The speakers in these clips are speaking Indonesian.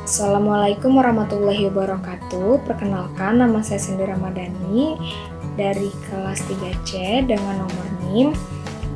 Assalamualaikum warahmatullahi wabarakatuh. Perkenalkan, nama saya Cindy Ramadhani dari kelas 3C dengan nomor NIM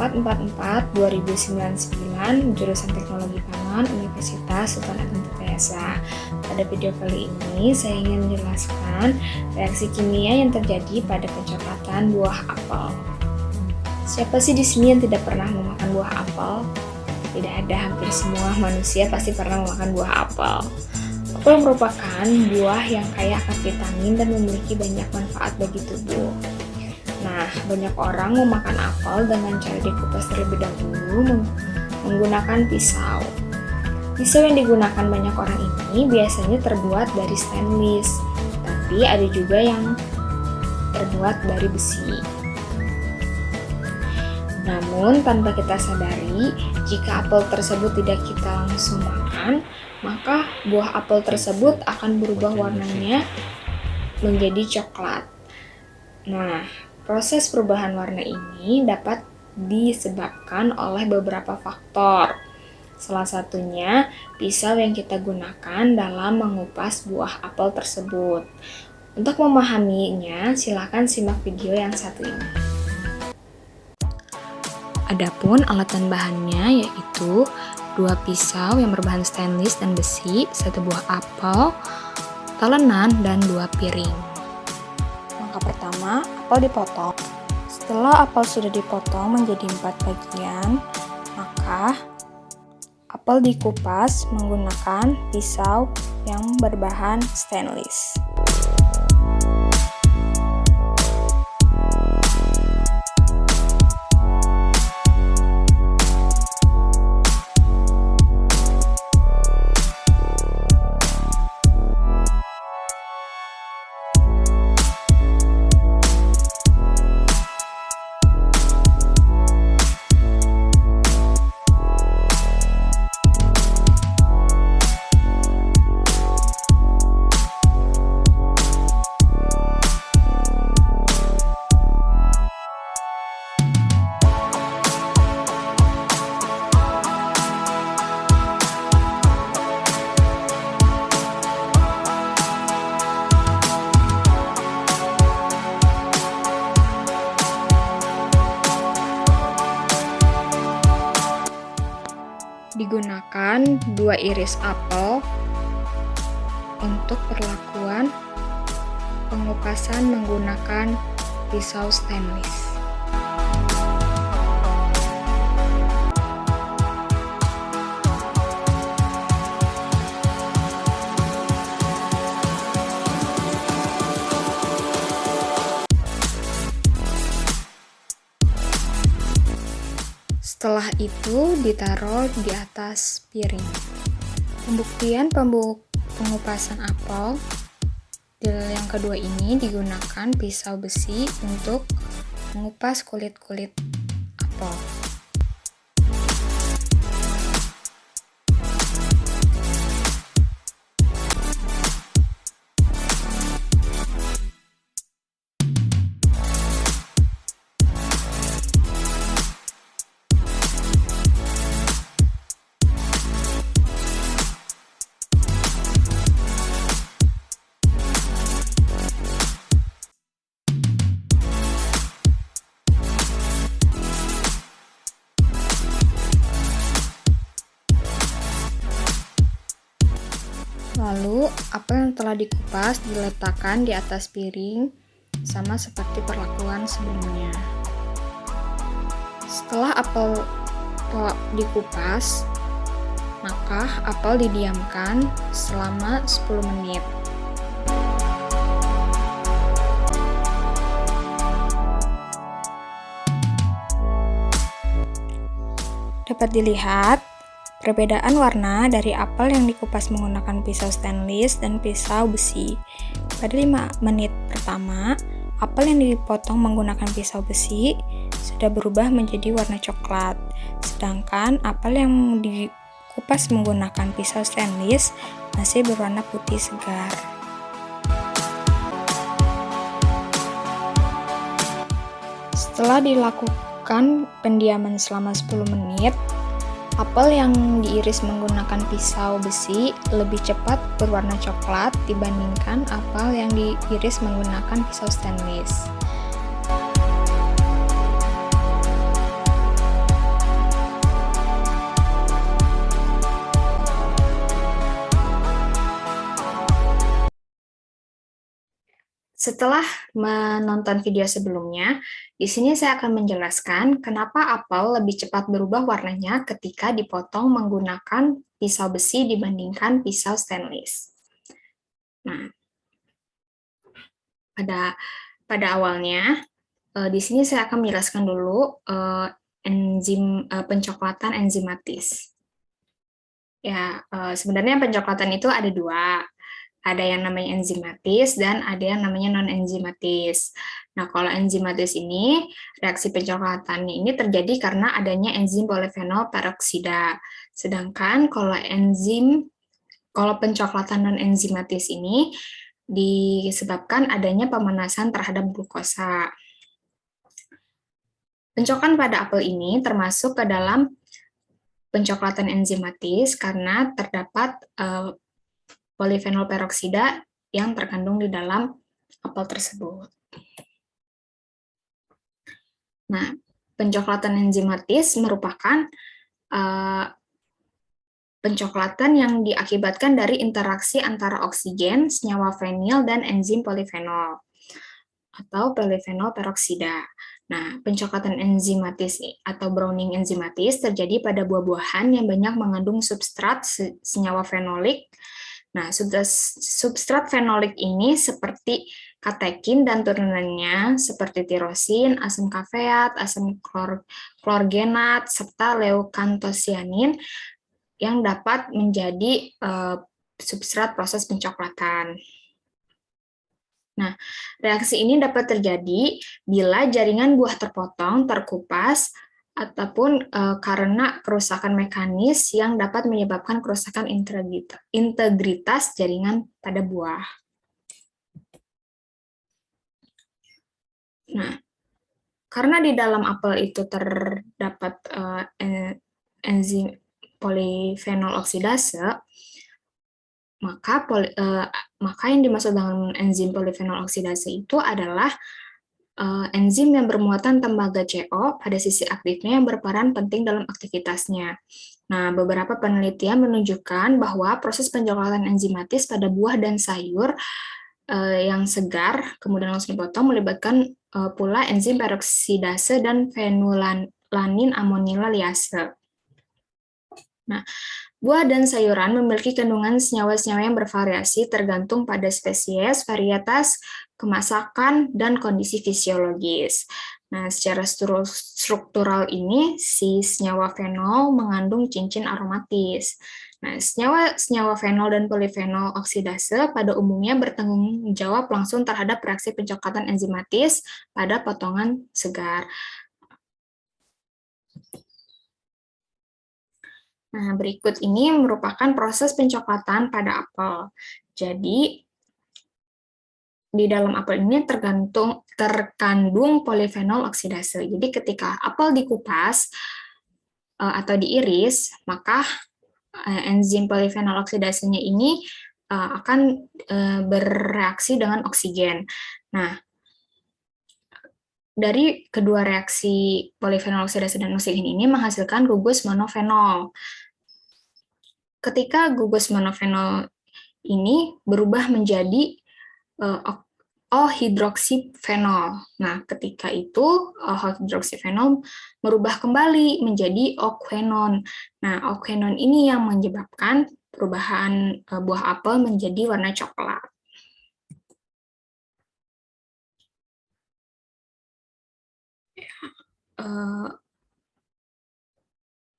444-2099 jurusan Teknologi Pangan Universitas Sultan Atmaja. Pada video kali ini saya ingin menjelaskan reaksi kimia yang terjadi pada pencokatan buah apel. Siapa sih di sini yang tidak pernah memakan buah apel? Tidak ada, hampir semua manusia pasti pernah memakan buah apel. Apel merupakan buah yang kaya akan vitamin dan memiliki banyak manfaat bagi tubuh. Nah, banyak orang memakan apel dengan cara dikupas terlebih dahulu menggunakan pisau. Pisau yang digunakan banyak orang ini biasanya terbuat dari stainless, tapi ada juga yang terbuat dari besi. Namun, tanpa kita sadari, jika apel tersebut tidak kita langsung makan, maka buah apel tersebut akan berubah warnanya menjadi coklat. Nah, proses perubahan warna ini dapat disebabkan oleh beberapa faktor. Salah satunya, pisau yang kita gunakan dalam mengupas buah apel tersebut. Untuk memahaminya, silakan simak video yang satu ini. Adapun alat dan bahannya yaitu 2 pisau yang berbahan stainless dan besi, 1 buah apel, talenan, dan 2 piring. Langkah pertama, apel dipotong. Setelah apel sudah dipotong menjadi 4 bagian, maka apel dikupas menggunakan pisau yang berbahan stainless. Digunakan 2 iris apel untuk perlakuan pengupasan menggunakan pisau stainless. Setelah itu ditaruh di atas piring. Pembuktian pengupasan apel yang kedua ini digunakan pisau besi untuk mengupas kulit-kulit apel. Lalu, apel yang telah dikupas diletakkan di atas piring sama seperti perlakuan sebelumnya. Setelah apel dikupas, maka apel didiamkan selama 10 menit. Dapat dilihat perbedaan warna dari apel yang dikupas menggunakan pisau stainless dan pisau besi. Pada 5 menit pertama, apel yang dipotong menggunakan pisau besi sudah berubah menjadi warna coklat, sedangkan apel yang dikupas menggunakan pisau stainless masih berwarna putih segar. Setelah dilakukan pendiaman selama 10 menit, Apel yang diiris menggunakan pisau besi lebih cepat berwarna coklat dibandingkan apel yang diiris menggunakan pisau stainless. Setelah menonton video sebelumnya, di sini saya akan menjelaskan kenapa apel lebih cepat berubah warnanya ketika dipotong menggunakan pisau besi dibandingkan pisau stainless. Nah, pada awalnya, di sini saya akan menjelaskan dulu pencoklatan enzimatis. Ya, sebenarnya pencoklatan itu ada dua. Ada yang namanya enzimatis dan ada yang namanya non-enzimatis. Nah, kalau enzimatis ini, reaksi pencoklatannya ini terjadi karena adanya enzim polifenol peroksida. Sedangkan kalau pencoklatan non-enzimatis ini disebabkan adanya pemanasan terhadap glukosa. Pencoklan pada apel ini termasuk ke dalam pencoklatan enzimatis karena terdapat polifenol peroksida yang terkandung di dalam apel tersebut. Nah, pencoklatan enzimatis merupakan pencoklatan yang diakibatkan dari interaksi antara oksigen, senyawa fenil, dan enzim polifenol atau polifenol peroksida. Nah, pencoklatan enzimatis atau browning enzimatis terjadi pada buah-buahan yang banyak mengandung substrat senyawa fenolik. Nah, substrat fenolik ini seperti katekin dan turunannya seperti tirosin, asam kafeat, asam klorgenat, serta leukantosianin yang dapat menjadi substrat proses pencoklatan. Nah, reaksi ini dapat terjadi bila jaringan buah terpotong, terkupas, ataupun karena kerusakan mekanis yang dapat menyebabkan kerusakan integritas jaringan pada buah. Nah, karena di dalam apel itu terdapat enzim polifenol oksidase, maka yang dimaksud dengan enzim polifenol oksidase itu adalah enzim yang bermuatan tembaga CO pada sisi aktifnya yang berperan penting dalam aktivitasnya. Nah, beberapa penelitian menunjukkan bahwa proses pencoklatan enzimatis pada buah dan sayur yang segar, kemudian langsung dipotong, melibatkan pula enzim peroksidase dan fenulanin amonilaliase. Nah, buah dan sayuran memiliki kandungan senyawa-senyawa yang bervariasi tergantung pada spesies, varietas, kemasakan, dan kondisi fisiologis. Nah, secara struktural ini, si senyawa fenol mengandung cincin aromatis. Nah, senyawa fenol dan polifenol oksidase pada umumnya bertanggung jawab langsung terhadap reaksi pencoklatan enzimatis pada potongan segar. Nah, berikut ini merupakan proses pencoklatan pada apel. Jadi, di dalam apel ini terkandung polifenol oksidase. Jadi, ketika apel dikupas atau diiris, maka enzim polifenol oksidasenya ini akan bereaksi dengan oksigen. Nah, dari kedua reaksi polifenol oksidase dan oksigen ini menghasilkan gugus monofenol. Ketika gugus monofenol ini berubah menjadi O-hidroksifenol. Nah, ketika itu O-hidroksifenol merubah kembali menjadi okwenon. Nah, okwenon ini yang menyebabkan perubahan buah apel menjadi warna coklat.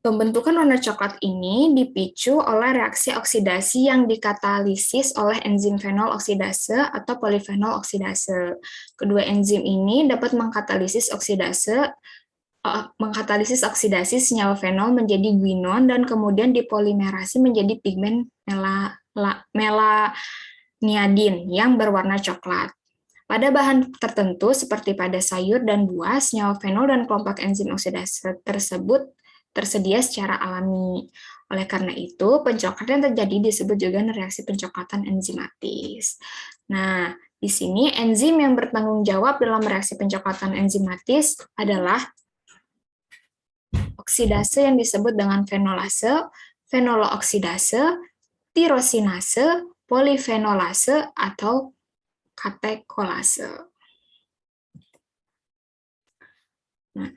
Pembentukan warna coklat ini dipicu oleh reaksi oksidasi yang dikatalisis oleh enzim fenol oksidase atau polifenol oksidase. Kedua enzim ini dapat mengkatalisis oksidasi senyawa fenol menjadi guinon dan kemudian dipolimerasi menjadi pigmen melaniadin yang berwarna coklat. Pada bahan tertentu seperti pada sayur dan buah, senyawa fenol dan kelompok enzim oksidase tersebut tersedia secara alami. Oleh karena itu, pencoklatan yang terjadi disebut juga reaksi pencoklatan enzimatis. Nah, di sini enzim yang bertanggung jawab dalam reaksi pencoklatan enzimatis adalah oksidase yang disebut dengan fenolase, fenolooksidase, tirosinase, polifenolase, atau katekolase. Nah,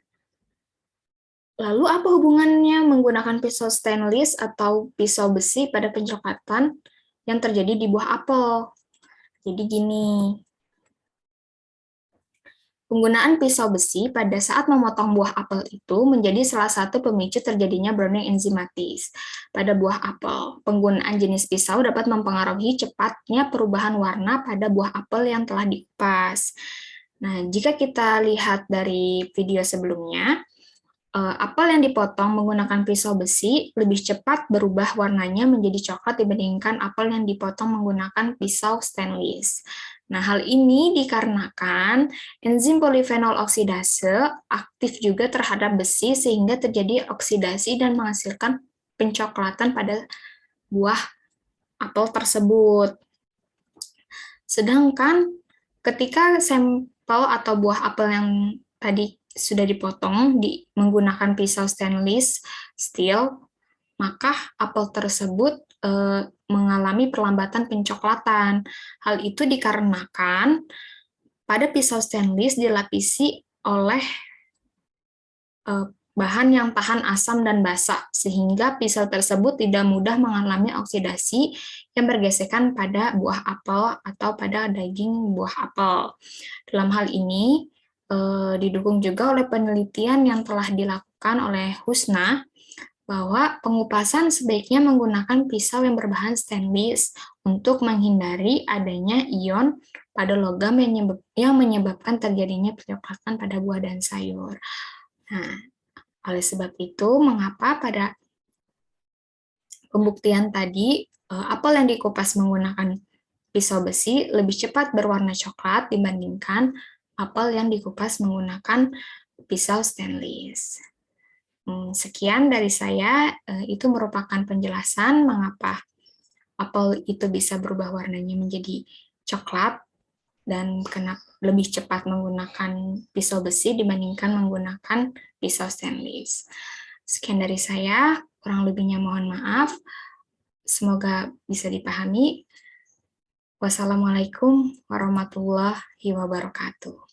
lalu apa hubungannya menggunakan pisau stainless atau pisau besi pada pencoklatan yang terjadi di buah apel? Jadi gini, penggunaan pisau besi pada saat memotong buah apel itu menjadi salah satu pemicu terjadinya browning enzimatis pada buah apel. Penggunaan jenis pisau dapat mempengaruhi cepatnya perubahan warna pada buah apel yang telah dikupas. Nah, jika kita lihat dari video sebelumnya, apel yang dipotong menggunakan pisau besi lebih cepat berubah warnanya menjadi coklat dibandingkan apel yang dipotong menggunakan pisau stainless. Nah, hal ini dikarenakan enzim polifenol oksidase aktif juga terhadap besi sehingga terjadi oksidasi dan menghasilkan pencoklatan pada buah apel tersebut. Sedangkan ketika sampel atau buah apel yang tadi sudah dipotong menggunakan pisau stainless steel, maka apel tersebut mengalami perlambatan pencoklatan. Hal itu dikarenakan pada pisau stainless dilapisi oleh bahan yang tahan asam dan basa, sehingga pisau tersebut tidak mudah mengalami oksidasi yang bergesekan pada buah apel atau pada daging buah apel. Dalam hal ini, didukung juga oleh penelitian yang telah dilakukan oleh Husna, bahwa pengupasan sebaiknya menggunakan pisau yang berbahan stainless untuk menghindari adanya ion pada logam yang menyebabkan terjadinya pencoklatan pada buah dan sayur. Nah, oleh sebab itu, mengapa pada pembuktian tadi, apel yang dikupas menggunakan pisau besi lebih cepat berwarna coklat dibandingkan apel yang dikupas menggunakan pisau stainless. Sekian dari saya, itu merupakan penjelasan mengapa apel itu bisa berubah warnanya menjadi coklat dan kenapa lebih cepat menggunakan pisau besi dibandingkan menggunakan pisau stainless. Sekian dari saya, kurang lebihnya mohon maaf. Semoga bisa dipahami. Wassalamualaikum warahmatullahi wabarakatuh.